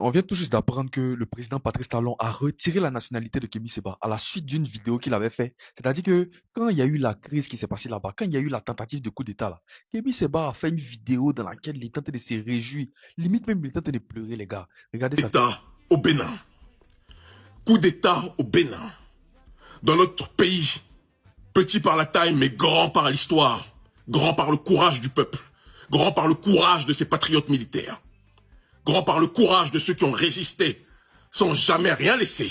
On vient tout juste d'apprendre que le président Patrice Talon a retiré la nationalité de Kémy Séba à la suite d'une vidéo qu'il avait fait. C'est-à-dire que quand il y a eu la crise qui s'est passée là-bas, quand il y a eu la tentative de coup d'État là, Kémy Séba a fait une vidéo dans laquelle il tentait de se réjouir. Limite même il tentait de pleurer, les gars. Regardez ça. État au Bénin. Coup d'État au Bénin. Dans notre pays, petit par la taille, mais grand par l'histoire. Grand par le courage du peuple. Grand par le courage de ses patriotes militaires. Grand par le courage de ceux qui ont résisté sans jamais rien laisser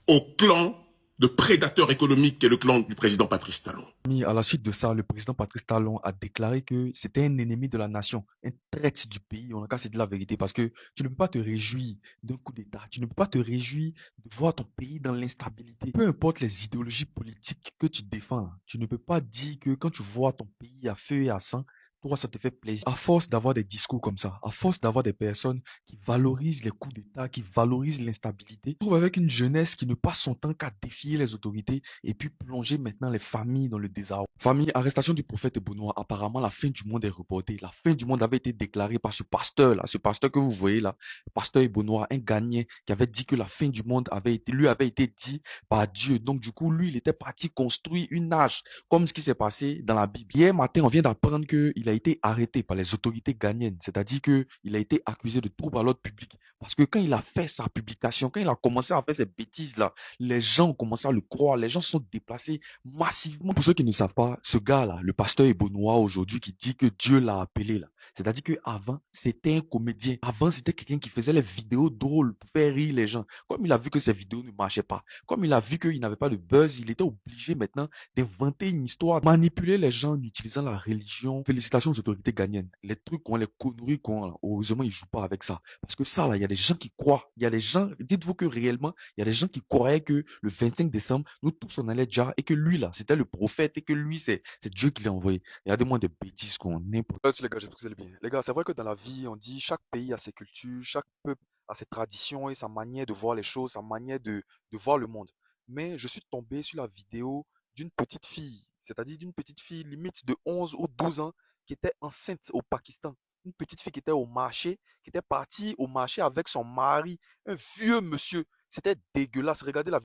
au clan de prédateurs économiques qu'est le clan du président Patrice Talon. À la suite de ça, le président Patrice Talon a déclaré que c'était un ennemi de la nation, un traître du pays. On a qu'à se dire la vérité parce que tu ne peux pas te réjouir d'un coup d'État. Tu ne peux pas te réjouir de voir ton pays dans l'instabilité. Peu importe les idéologies politiques que tu défends, tu ne peux pas dire que quand tu vois ton pays à feu et à sang, toi, ça te fait plaisir. À force d'avoir des discours comme ça, à force d'avoir des personnes qui valorisent les coups d'État, qui valorisent l'instabilité, tu trouves avec une jeunesse qui ne passe son temps qu'à défier les autorités et puis plonger maintenant les familles dans le désarroi. Famille, arrestation du prophète Benoît. Apparemment, la fin du monde est reportée. La fin du monde avait été déclarée par ce pasteur-là, ce pasteur que vous voyez là, pasteur Benoît, un gagnant qui avait dit que la fin du monde lui avait été dit par Dieu. Donc, du coup, lui, il était parti construire une nage, comme ce qui s'est passé dans la Bible. Hier matin, on vient d'apprendre qu'il a été arrêté par les autorités ghanéennes, c'est-à-dire qu'il a été accusé de trouble à l'ordre public. Parce que quand il a fait sa publication, quand il a commencé à faire ces bêtises-là, les gens ont commencé à le croire, les gens se sont déplacés massivement. Pour ceux qui ne savent pas, ce gars-là, le pasteur Ebonois aujourd'hui qui dit que Dieu l'a appelé là, c'est-à-dire qu'avant, c'était un comédien. Avant, c'était quelqu'un qui faisait les vidéos drôles pour faire rire les gens. Comme il a vu que ces vidéos ne marchaient pas, comme il a vu qu'il n'avait pas de buzz, il était obligé maintenant d'inventer une histoire, manipuler les gens en utilisant la religion. Félicitations aux autorités ghanéennes. Les trucs qu'on, les conneries qu'on, là, heureusement, ils jouent pas avec ça. Parce que ça, là, il y a des gens qui croient. Il y a des gens, dites-vous que réellement, il y a des gens qui croyaient que le 25 décembre, nous tous on allait déjà et que lui là, c'était le prophète et que lui, c'est Dieu qui l'a envoyé. Regardez-moi des bêtises qu'on n'importe. Les gars, j'espère que vous allez bien. Les gars, c'est vrai que dans la vie, on dit chaque pays a ses cultures, chaque peuple a ses traditions et sa manière de voir les choses, sa manière de voir le monde. Mais je suis tombé sur la vidéo d'une petite fille, c'est-à-dire d'une petite fille limite de 11 ou 12 ans qui était enceinte au Pakistan. Une petite fille qui était au marché, qui était partie au marché avec son mari, un vieux monsieur. C'était dégueulasse. Regardez la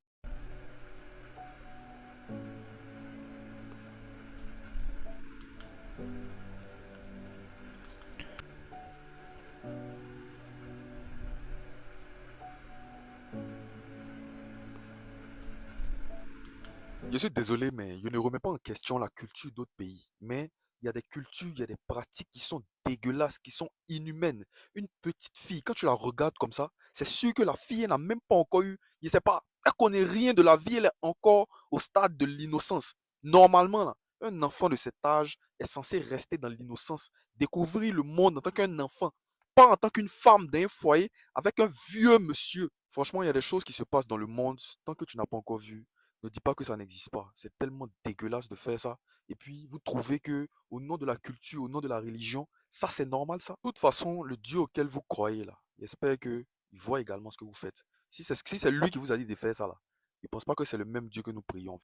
Je suis désolé, mais je ne remets pas en question la culture d'autres pays. Mais il y a des cultures, il y a des pratiques qui sont dégueulasses, qui sont inhumaines. Une petite fille, quand tu la regardes comme ça, c'est sûr que la fille, elle n'a même pas encore eu, je sais pas, elle connaît rien de la vie, elle est encore au stade de l'innocence. Normalement, là, un enfant de cet âge est censé rester dans l'innocence, découvrir le monde en tant qu'un enfant, pas en tant qu'une femme d'un foyer avec un vieux monsieur. Franchement, il y a des choses qui se passent dans le monde tant que tu n'as pas encore vu. Ne dis pas que ça n'existe pas. C'est tellement dégueulasse de faire ça. Et puis, vous trouvez que, au nom de la culture, au nom de la religion, ça c'est normal ça. De toute façon, le Dieu auquel vous croyez là, j'espère que il voit également ce que vous faites. Si c'est lui qui vous a dit de faire ça là, je ne pense pas que c'est le même Dieu que nous prions.